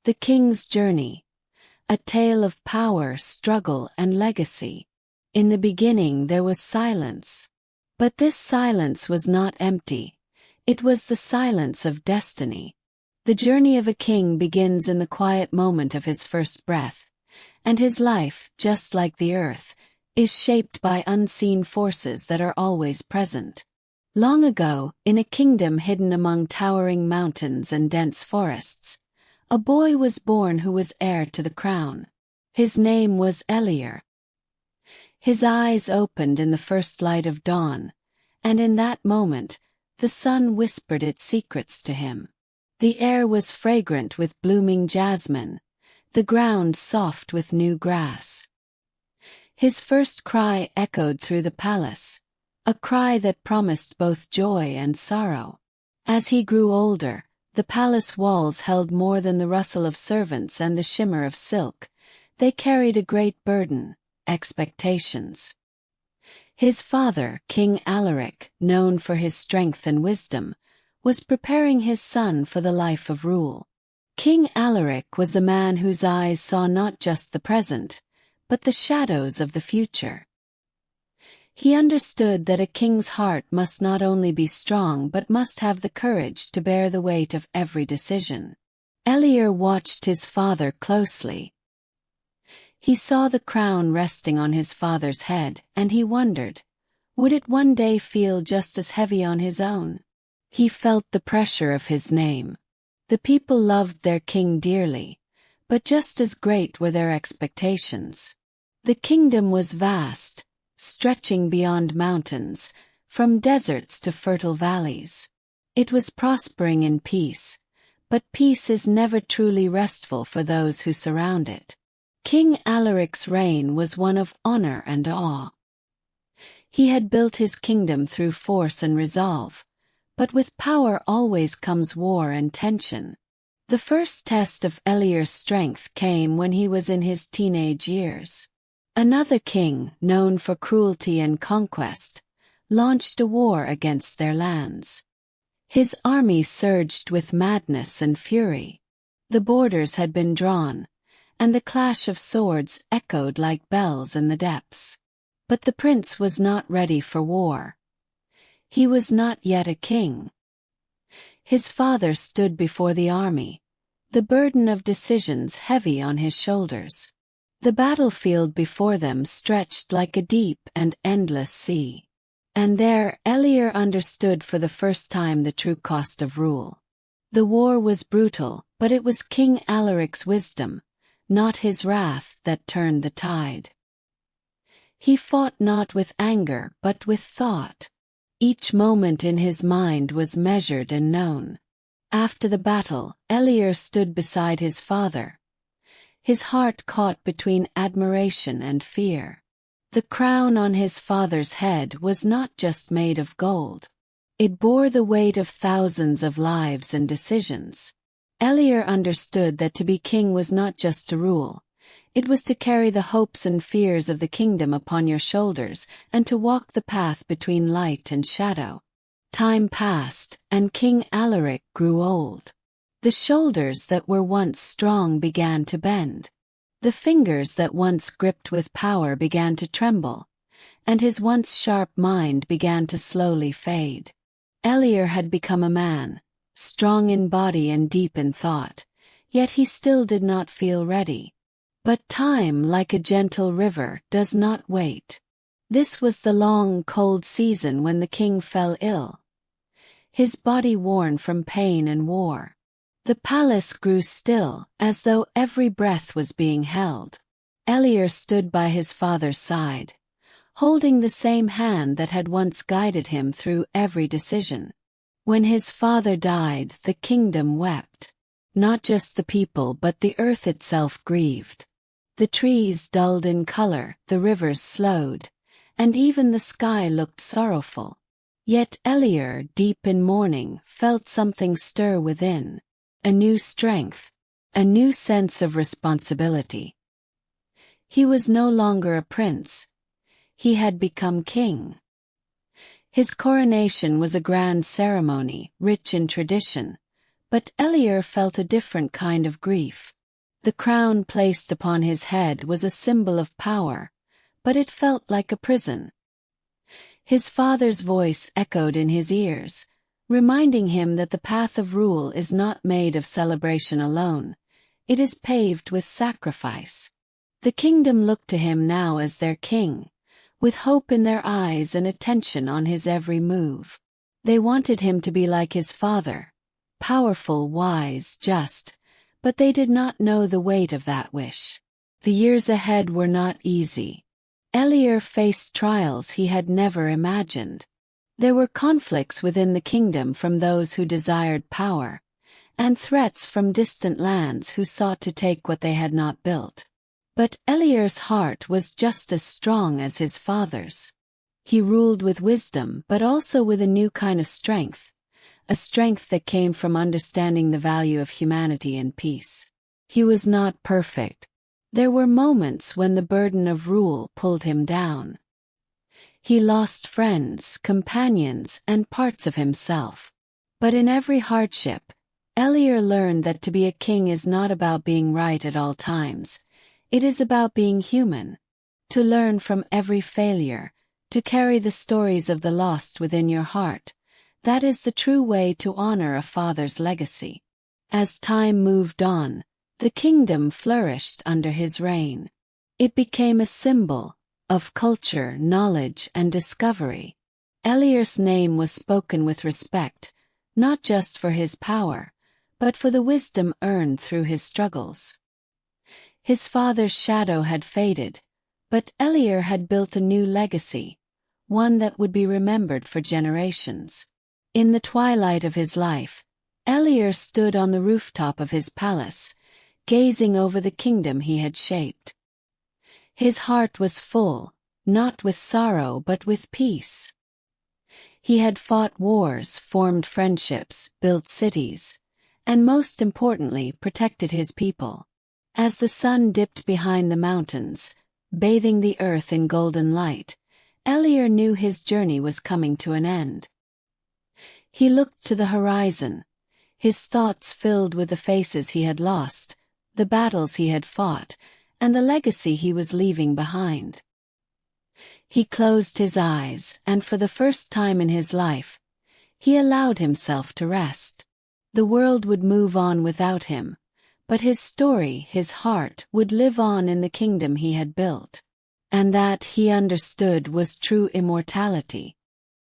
The King's Journey. A tale of power, struggle, and legacy. In the beginning there was silence. But this silence was not empty. It was the silence of destiny. The journey of a king begins in the quiet moment of his first breath, and his life, just like the earth, is shaped by unseen forces that are always present. Long ago, in a kingdom hidden among towering mountains and dense forests, a boy was born who was heir to the crown. His name was Elier. His eyes opened in the first light of dawn, and in that moment, the sun whispered its secrets to him. The air was fragrant with blooming jasmine, the ground soft with new grass. His first cry echoed through the palace, a cry that promised both joy and sorrow. As he grew older, the palace walls held more than the rustle of servants and the shimmer of silk. They carried a great burden, expectations. His father, King Alaric, known for his strength and wisdom, was preparing his son for the life of rule. King Alaric was a man whose eyes saw not just the present, but the shadows of the future. He understood that a king's heart must not only be strong but must have the courage to bear the weight of every decision. Elier watched his father closely. He saw the crown resting on his father's head, and he wondered, would it one day feel just as heavy on his own? He felt the pressure of his name. The people loved their king dearly, but just as great were their expectations. The kingdom was vast, stretching beyond mountains, from deserts to fertile valleys. It was prospering in peace, but peace is never truly restful for those who surround it. King Alaric's reign was one of honor and awe. He had built his kingdom through force and resolve, but with power always comes war and tension. The first test of Elier's strength came when he was in his teenage years. Another king, known for cruelty and conquest, launched a war against their lands. His army surged with madness and fury. The borders had been drawn, and the clash of swords echoed like bells in the depths. But the prince was not ready for war. He was not yet a king. His father stood before the army, the burden of decisions heavy on his shoulders. The battlefield before them stretched like a deep and endless sea. And there Elier understood for the first time the true cost of rule. The war was brutal, but it was King Alaric's wisdom, not his wrath, that turned the tide. He fought not with anger but with thought. Each moment in his mind was measured and known. After the battle, Elier stood beside his father, his heart caught between admiration and fear. The crown on his father's head was not just made of gold. It bore the weight of thousands of lives and decisions. Elier understood that to be king was not just to rule. It was to carry the hopes and fears of the kingdom upon your shoulders and to walk the path between light and shadow. Time passed, and King Alaric grew old. The shoulders that were once strong began to bend. The fingers that once gripped with power began to tremble, and his once sharp mind began to slowly fade. Elier had become a man, strong in body and deep in thought, yet he still did not feel ready. But time, like a gentle river, does not wait. This was the long, cold season when the king fell ill, his body worn from pain and war. The palace grew still, as though every breath was being held. Elier stood by his father's side, holding the same hand that had once guided him through every decision. When his father died, the kingdom wept. Not just the people but the earth itself grieved. The trees dulled in color, the rivers slowed, and even the sky looked sorrowful. Yet Elier, deep in mourning, felt something stir within. A new strength, a new sense of responsibility. He was no longer a prince. He had become king. His coronation was a grand ceremony, rich in tradition, But Elier felt a different kind of grief. The crown placed upon his head was a symbol of power, but it felt like a prison. His father's voice echoed in his ears, reminding him that the path of rule is not made of celebration alone. It is paved with sacrifice. The kingdom looked to him now as their king, with hope in their eyes and attention on his every move. They wanted him to be like his father, powerful, wise, just, but they did not know the weight of that wish. The years ahead were not easy. Elier faced trials he had never imagined. There were conflicts within the kingdom from those who desired power, and threats from distant lands who sought to take what they had not built. But Elier's heart was just as strong as his father's. He ruled with wisdom but also with a new kind of strength, a strength that came from understanding the value of humanity and peace. He was not perfect. There were moments when the burden of rule pulled him down. He lost friends, companions, and parts of himself. But in every hardship, Elier learned that to be a king is not about being right at all times. It is about being human. To learn from every failure, to carry the stories of the lost within your heart. That is the true way to honor a father's legacy. As time moved on, the kingdom flourished under his reign. It became a symbol of culture, knowledge, and discovery. Elier's name was spoken with respect, not just for his power, but for the wisdom earned through his struggles. His father's shadow had faded, but Elier had built a new legacy, one that would be remembered for generations. In the twilight of his life, Elier stood on the rooftop of his palace, gazing over the kingdom he had shaped. His heart was full, not with sorrow but with peace. He had fought wars, formed friendships, built cities, and most importantly protected his people. As the sun dipped behind the mountains, bathing the earth in golden light, Elier knew his journey was coming to an end. He looked to the horizon, his thoughts filled with the faces he had lost, the battles he had fought, and the legacy he was leaving behind. He closed his eyes, and for the first time in his life, he allowed himself to rest. The world would move on without him, but his story, his heart, would live on in the kingdom he had built. And that, he understood, was true immortality.